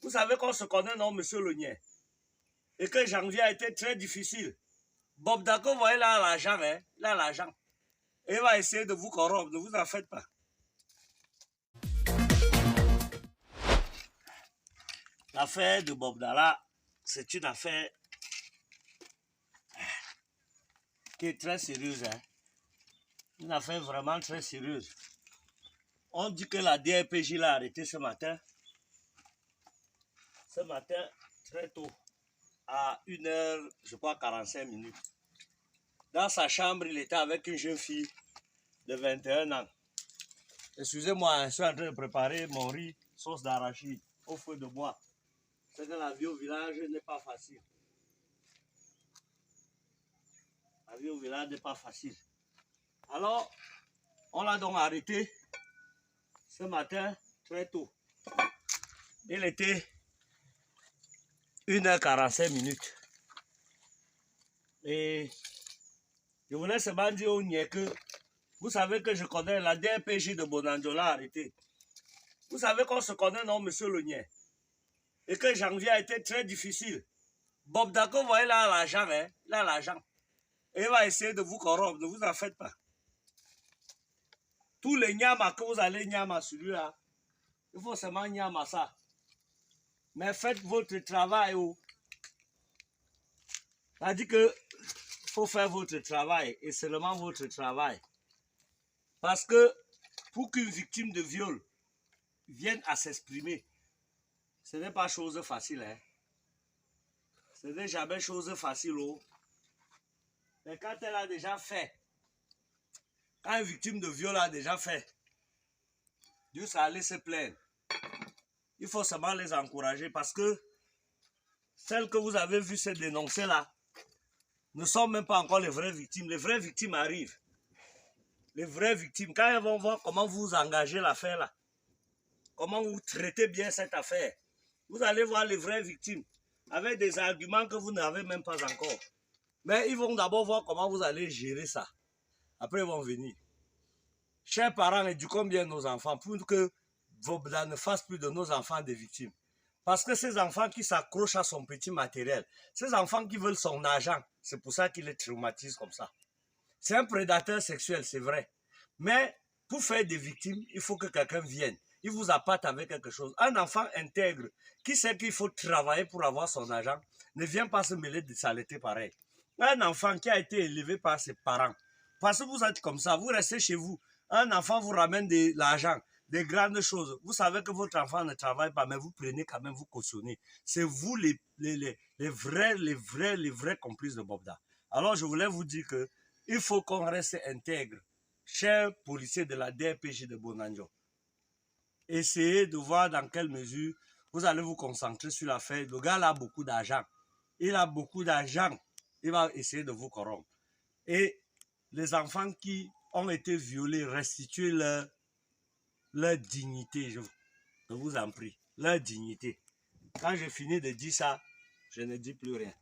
Vous savez qu'on se connaît, non, monsieur Lonier? Et que janvier a été très difficile. Bob Dako, vous voyez là l'argent, hein? Là l'argent. Et il va essayer de vous corrompre, ne vous en faites pas. L'affaire de Bob Dala, c'est une affaire qui est très sérieuse. Hein? Une affaire vraiment très sérieuse. On dit que la DRPJ l'a arrêté ce matin. Ce matin, très tôt, à 1h, je crois, 45 minutes. Dans sa chambre, il était avec une jeune fille de 21 ans. Excusez-moi, je suis en train de préparer mon riz, sauce d'arachide, au feu de bois. C'est que la vie au village n'est pas facile. La vie au village n'est pas facile. Alors, on l'a donc arrêté ce matin, très tôt. Il était 1h45 minutes. Et je voulais seulement dire au Nier que vous savez que je connais la DRPJ de Bonanjo l'a arrêté. Vous savez qu'on se connaît, non, monsieur le Nier? Et que janvier a été très difficile. Bob Dako, vous voyez là l'argent, hein? Là l'argent. Et il va essayer de vous corrompre, ne vous en faites pas. Tous les nyama que vous allez nyama celui-là, il faut seulement nyama ça. Mais faites votre travail. C'est-à-dire que faut faire votre travail et seulement votre travail. Parce que pour qu'une victime de viol vienne à s'exprimer, ce n'est pas chose facile. Hein? Ce n'est jamais chose facile. Mais quand elle a déjà fait, quand une victime de viol a déjà fait, juste aller se plaindre, il faut seulement les encourager parce que celles que vous avez vues se dénoncer là ne sont même pas encore les vraies victimes. Les vraies victimes arrivent. Les vraies victimes, quand elles vont voir comment vous engagez l'affaire là, comment vous traitez bien cette affaire, vous allez voir les vraies victimes avec des arguments que vous n'avez même pas encore. Mais ils vont d'abord voir comment vous allez gérer ça. Après, ils vont venir. Chers parents, éduquons bien nos enfants pour que Vobda ne fasse plus de nos enfants des victimes. Parce que ces enfants qui s'accrochent à son petit matériel, ces enfants qui veulent son argent, c'est pour ça qu'il les traumatise comme ça. C'est un prédateur sexuel, c'est vrai. Mais pour faire des victimes, il faut que quelqu'un vienne. Il vous appâte avec quelque chose. Un enfant intègre, qui sait qu'il faut travailler pour avoir son argent, ne vient pas se mêler de saleté pareil. Un enfant qui a été élevé par ses parents, parce que vous êtes comme ça, vous restez chez vous. Un enfant vous ramène de l'argent, des grandes choses. Vous savez que votre enfant ne travaille pas, mais vous prenez quand même, vous cautionnez. C'est vous les vrais complices de Bobda. Alors je voulais vous dire que il faut qu'on reste intègre. Chers policiers de la DRPJ de Bonanjo, essayez de voir dans quelle mesure vous allez vous concentrer sur l'affaire. Le gars là a beaucoup d'argent. Il a beaucoup d'argent. Il va essayer de vous corrompre. Et les enfants qui ont été violés, restituez leur dignité. Je vous en prie. Leur dignité. Quand j'ai fini de dire ça, je ne dis plus rien.